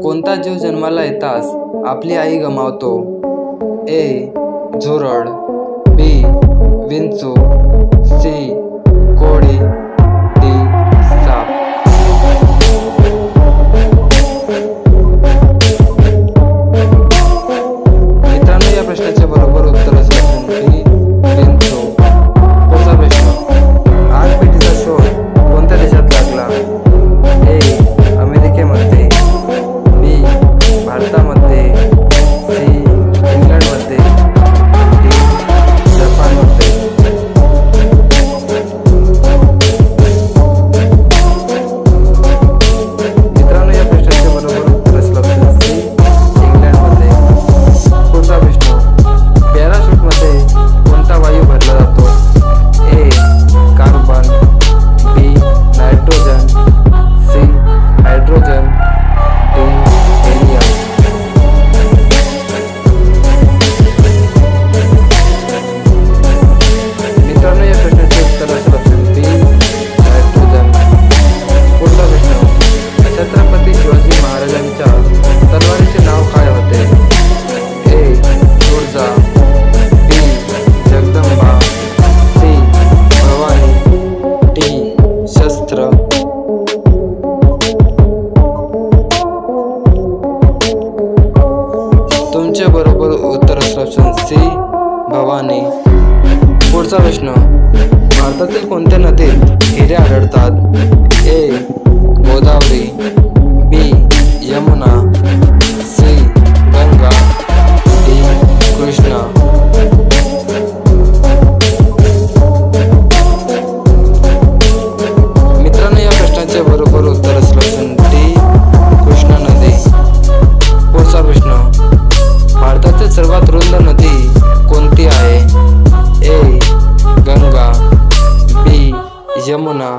कोणता जीव जन्माला येताच आपली आई गमावतो? ए. झुरळ, बी. विंचू, सी. कोळी, डी. साप. मित्रांनो, या प्रश्नाचे बरोबर उत्तर असेल डी. विंचू. पुढचा प्रश्न, आगपेटीचा शोध कोणत्या देशात लागला? ए. अमेरिकेमध्ये, बी. भारतामध्ये, सी. इंग्लंडमध्ये, डी. जपानमध्ये. मित्रांनो, या प्रश्नाचे बरोबर उत्तर असेल सी. इंग्लंडमध्ये. पुढचा प्रश्न, पॅराशूटमध्ये कोणता वायू भरला जातो? A. Carbon, B. Nitrogen, C. Hydrogen, D. Helium. मित्रांनो, या प्रश्नाचे उत्तर असेल बी. नायट्रोजन. पुढचा प्रश्न, छत्रपती शिवाजी महाराजांच्या तलवारीचे नाव काय होते? ए. तुळजा, बी. जगदंबा, सी. भवानी, डी. शस्त्र. तुमचे बरोबर उत्तर असेल सी. भवानी. पुढचा प्रश्न, भारतातील कोणत्या नदीत हिरे आढळतात? ए. गोदावरी, बी. यमुना, सी. गंगा, डी. कृष्णा. मित्रांनो, या प्रश्नाचे बरोबर उत्तर असेल डी. कृष्णा नदी. पुढचा प्रश्न, भारतातील सर्वात रुंद नदी कोणती आहे? ए. गंगा, बी. यमुना,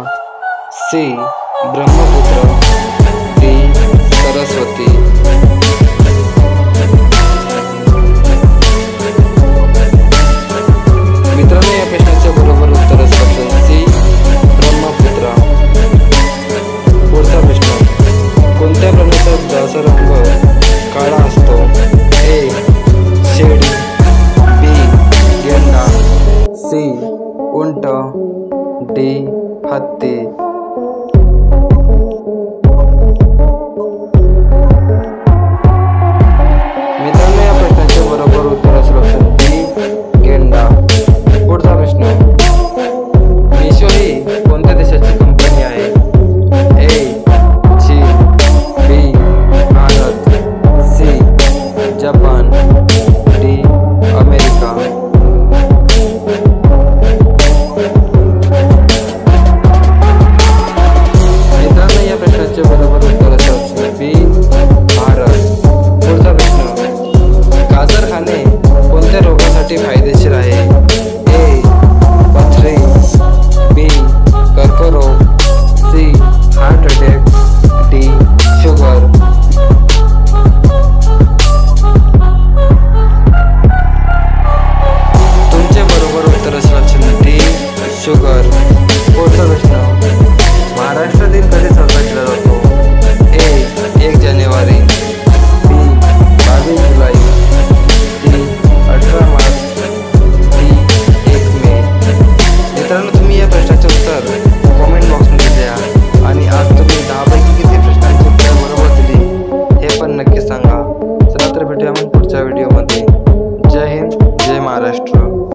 सी. ब्रह्मपुत्र, डी. सरस्वती. मित्रांनो, या प्रश्नाचे बरोबर उत्तर असेल सी. ब्रह्मपुत्र. पुढचा प्रश्न, कोणत्या प्राण्याचा जळाचा रंग काळा असतो? ए. शेळी, बी. गेंडा, सी. उंट, डी. हत्ती. मित्रांनो, या प्रश्नाचे बरोबर उत्तर असेल डी. गेंडा. पुढचा प्रश्न, मिशो ही कोणत्या देशाची कंपनी आहे? ए. चीन, B. Bharat, C. Japan, D. America. मित्रांनो, या प्रश्नाचे बरोबर उत्तर असेल बी. भारत. पुढचा प्रश्न, गाजर खाणे कोणत्या रोगासाठी फायदेशीर आहे? ए. पथरी, बी. कर्करोग, C. Heart attack, D. Sugar. तुमचे बरोबर उत्तर असेल डी. शुगर. पुढचा प्रश्न, महाराष्ट्र दिन कधी साजरा केला जातो? ए. 1 जानेवारी, बी. 22 जुलै, सी. 18 मार्च, डी. 1 मे. मित्रांनो, तुम्ही या प्रश्नाचे उत्तर कॉमेंट बॉक्समध्ये द्या आणि आज तुम्ही 10 पैकी किती प्रश्नांची उत्तर बरोबर दिली हे पण नक्की सांगा. चला तर भेटूया मग पुढच्या व्हिडिओमध्ये.